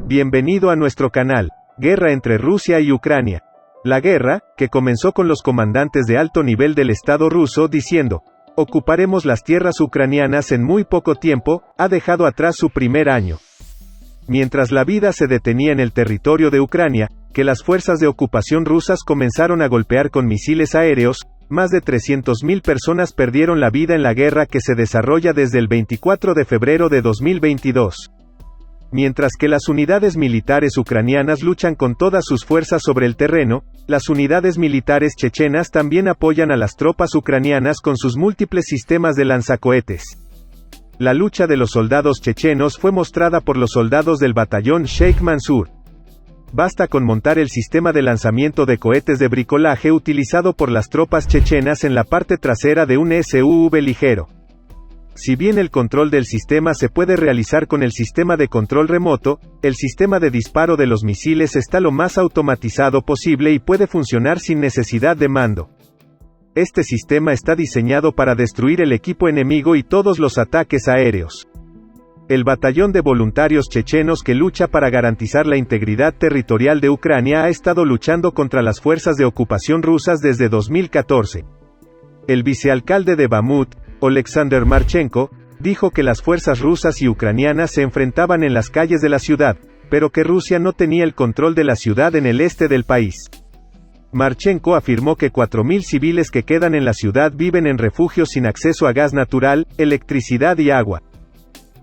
Bienvenido a nuestro canal. Guerra entre Rusia y Ucrania. La guerra, que comenzó con los comandantes de alto nivel del Estado ruso diciendo, ocuparemos las tierras ucranianas en muy poco tiempo, ha dejado atrás su primer año. Mientras la vida se detenía en el territorio de Ucrania, que las fuerzas de ocupación rusas comenzaron a golpear con misiles aéreos, más de 300.000 personas perdieron la vida en la guerra que se desarrolla desde el 24 de febrero de 2022. Mientras que las unidades militares ucranianas luchan con todas sus fuerzas sobre el terreno, las unidades militares chechenas también apoyan a las tropas ucranianas con sus múltiples sistemas de lanzacohetes. La lucha de los soldados chechenos fue mostrada por los soldados del batallón Sheikh Mansour. Basta con montar el sistema de lanzamiento de cohetes de bricolaje utilizado por las tropas chechenas en la parte trasera de un SUV ligero. Si bien el control del sistema se puede realizar con el sistema de control remoto, el sistema de disparo de los misiles está lo más automatizado posible y puede funcionar sin necesidad de mando. Este sistema está diseñado para destruir el equipo enemigo y todos los ataques aéreos. El batallón de voluntarios chechenos que lucha para garantizar la integridad territorial de Ucrania ha estado luchando contra las fuerzas de ocupación rusas desde 2014. El vicealcalde de Bamut, Oleksandr Marchenko, dijo que las fuerzas rusas y ucranianas se enfrentaban en las calles de la ciudad, pero que Rusia no tenía el control de la ciudad en el este del país. Marchenko afirmó que 4.000 civiles que quedan en la ciudad viven en refugios sin acceso a gas natural, electricidad y agua.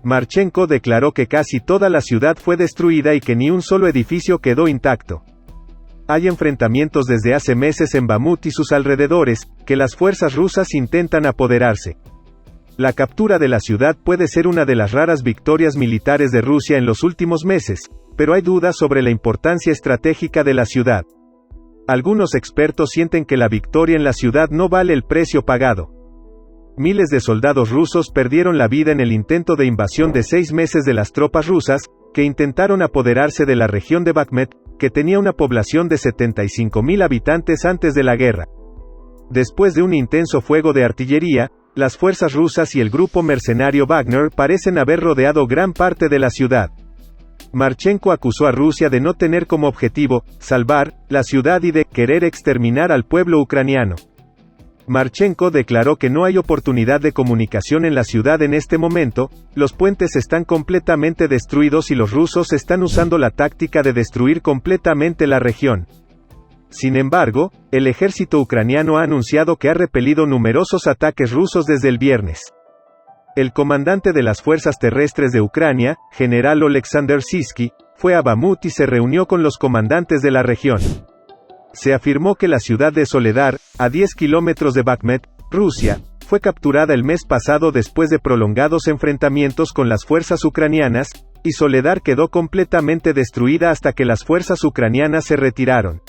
Marchenko declaró que casi toda la ciudad fue destruida y que ni un solo edificio quedó intacto. Hay enfrentamientos desde hace meses en Bamut y sus alrededores, que las fuerzas rusas intentan apoderarse. La captura de la ciudad puede ser una de las raras victorias militares de Rusia en los últimos meses, pero hay dudas sobre la importancia estratégica de la ciudad. Algunos expertos sienten que la victoria en la ciudad no vale el precio pagado. Miles de soldados rusos perdieron la vida en el intento de invasión de 6 meses de las tropas rusas, que intentaron apoderarse de la región de Bakhmut, que tenía una población de 75.000 habitantes antes de la guerra. Después de un intenso fuego de artillería, las fuerzas rusas y el grupo mercenario Wagner parecen haber rodeado gran parte de la ciudad. Marchenko acusó a Rusia de no tener como objetivo salvar la ciudad y de querer exterminar al pueblo ucraniano. Marchenko declaró que no hay oportunidad de comunicación en la ciudad en este momento, los puentes están completamente destruidos y los rusos están usando la táctica de destruir completamente la región. Sin embargo, el ejército ucraniano ha anunciado que ha repelido numerosos ataques rusos desde el viernes. El comandante de las fuerzas terrestres de Ucrania, general Oleksandr Syrskyi, fue a Bamut y se reunió con los comandantes de la región. Se afirmó que la ciudad de Soledar, a 10 kilómetros de Bakhmut, Rusia, fue capturada el mes pasado después de prolongados enfrentamientos con las fuerzas ucranianas, y Soledar quedó completamente destruida hasta que las fuerzas ucranianas se retiraron.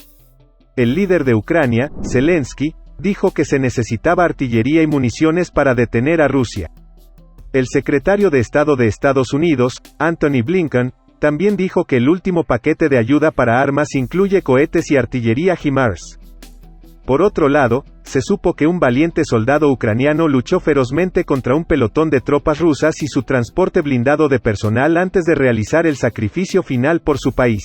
El líder de Ucrania, Zelensky, dijo que se necesitaba artillería y municiones para detener a Rusia. El secretario de Estado de Estados Unidos, Antony Blinken, también dijo que el último paquete de ayuda para armas incluye cohetes y artillería HIMARS. Por otro lado, se supo que un valiente soldado ucraniano luchó ferozmente contra un pelotón de tropas rusas y su transporte blindado de personal antes de realizar el sacrificio final por su país.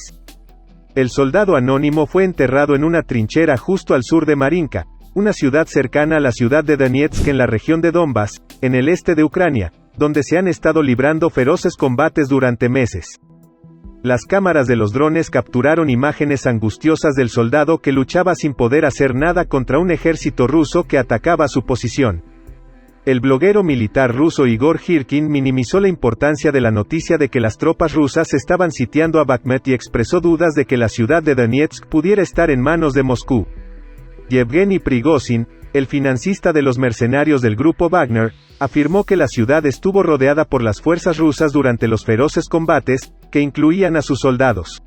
El soldado anónimo fue enterrado en una trinchera justo al sur de Marinka, una ciudad cercana a la ciudad de Donetsk en la región de Donbas, en el este de Ucrania, donde se han estado librando feroces combates durante meses. Las cámaras de los drones capturaron imágenes angustiosas del soldado que luchaba sin poder hacer nada contra un ejército ruso que atacaba su posición. El bloguero militar ruso Igor Girkin minimizó la importancia de la noticia de que las tropas rusas estaban sitiando a Bakhmut y expresó dudas de que la ciudad de Donetsk pudiera estar en manos de Moscú. Yevgeny Prigozhin, el financista de los mercenarios del grupo Wagner, afirmó que la ciudad estuvo rodeada por las fuerzas rusas durante los feroces combates, que incluían a sus soldados.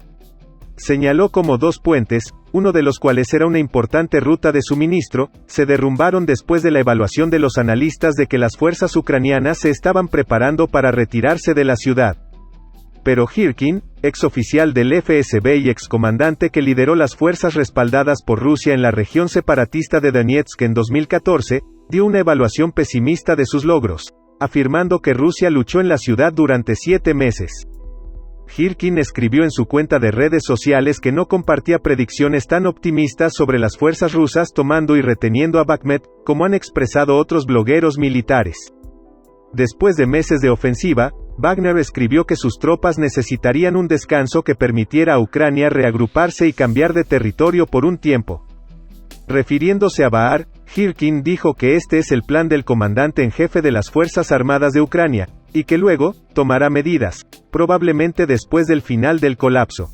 Señaló como 2 puentes, uno de los cuales era una importante ruta de suministro, se derrumbaron después de la evaluación de los analistas de que las fuerzas ucranianas se estaban preparando para retirarse de la ciudad. Pero Girkin, exoficial del FSB y excomandante que lideró las fuerzas respaldadas por Rusia en la región separatista de Donetsk en 2014, dio una evaluación pesimista de sus logros, afirmando que Rusia luchó en la ciudad durante 7 meses. Girkin escribió en su cuenta de redes sociales que no compartía predicciones tan optimistas sobre las fuerzas rusas tomando y reteniendo a Bakhmut, como han expresado otros blogueros militares. Después de meses de ofensiva, Wagner escribió que sus tropas necesitarían un descanso que permitiera a Ucrania reagruparse y cambiar de territorio por un tiempo. Refiriéndose a Bahar, Girkin dijo que este es el plan del comandante en jefe de las Fuerzas Armadas de Ucrania, y que luego, tomará medidas, probablemente después del final del colapso.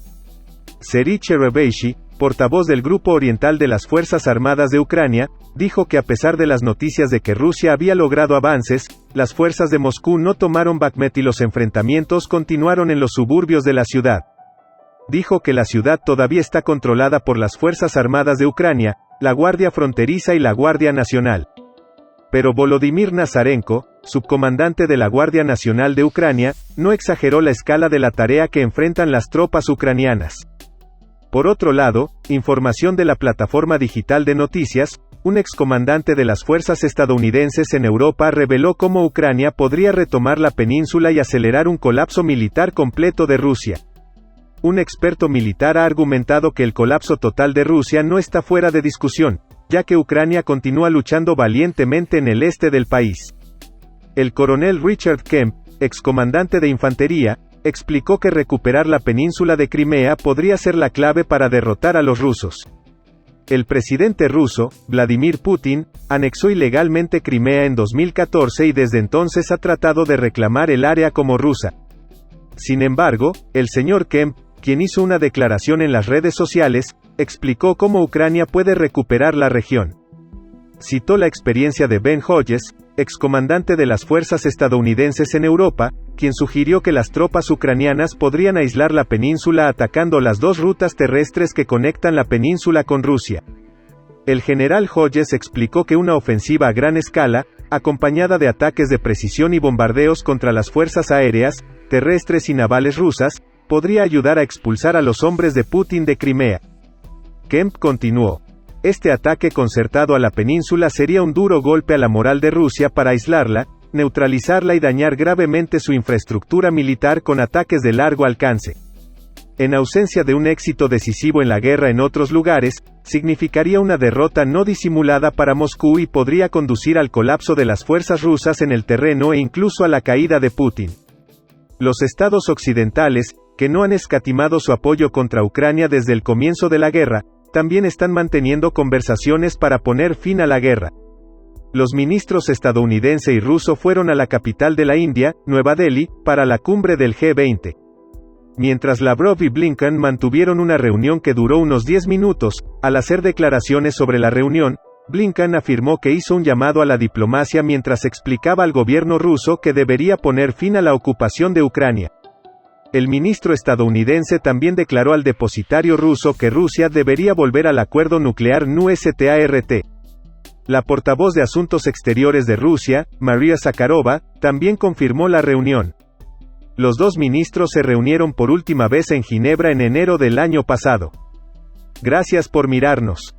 Serhiy Chereveishi, portavoz del Grupo Oriental de las Fuerzas Armadas de Ucrania, dijo que a pesar de las noticias de que Rusia había logrado avances, las fuerzas de Moscú no tomaron Bakhmut y los enfrentamientos continuaron en los suburbios de la ciudad. Dijo que la ciudad todavía está controlada por las Fuerzas Armadas de Ucrania, la Guardia Fronteriza y la Guardia Nacional. Pero Volodymyr Nazarenko, subcomandante de la Guardia Nacional de Ucrania, no exageró la escala de la tarea que enfrentan las tropas ucranianas. Por otro lado, información de la plataforma digital de noticias, un excomandante de las fuerzas estadounidenses en Europa reveló cómo Ucrania podría retomar la península y acelerar un colapso militar completo de Rusia. Un experto militar ha argumentado que el colapso total de Rusia no está fuera de discusión, ya que Ucrania continúa luchando valientemente en el este del país. El coronel Richard Kemp, excomandante de infantería, explicó que recuperar la península de Crimea podría ser la clave para derrotar a los rusos. El presidente ruso, Vladimir Putin, anexó ilegalmente Crimea en 2014 y desde entonces ha tratado de reclamar el área como rusa. Sin embargo, el señor Kemp, quien hizo una declaración en las redes sociales, explicó cómo Ucrania puede recuperar la región. Citó la experiencia de Ben Hodges, excomandante de las fuerzas estadounidenses en Europa, quien sugirió que las tropas ucranianas podrían aislar la península atacando las dos rutas terrestres que conectan la península con Rusia. El general Hodges explicó que una ofensiva a gran escala, acompañada de ataques de precisión y bombardeos contra las fuerzas aéreas, terrestres y navales rusas, podría ayudar a expulsar a los hombres de Putin de Crimea. Kemp continuó. Este ataque concertado a la península sería un duro golpe a la moral de Rusia para aislarla, neutralizarla y dañar gravemente su infraestructura militar con ataques de largo alcance. En ausencia de un éxito decisivo en la guerra en otros lugares, significaría una derrota no disimulada para Moscú y podría conducir al colapso de las fuerzas rusas en el terreno e incluso a la caída de Putin. Los estados occidentales, que no han escatimado su apoyo contra Ucrania desde el comienzo de la guerra, también están manteniendo conversaciones para poner fin a la guerra. Los ministros estadounidense y ruso fueron a la capital de la India, Nueva Delhi, para la cumbre del G20. Mientras Lavrov y Blinken mantuvieron una reunión que duró unos 10 minutos, al hacer declaraciones sobre la reunión, Blinken afirmó que hizo un llamado a la diplomacia mientras explicaba al gobierno ruso que debería poner fin a la ocupación de Ucrania. El ministro estadounidense también declaró al depositario ruso que Rusia debería volver al acuerdo nuclear NUSTART. La portavoz de Asuntos Exteriores de Rusia, Maria Zakharova, también confirmó la reunión. Los dos ministros se reunieron por última vez en Ginebra en enero del año pasado. Gracias por mirarnos.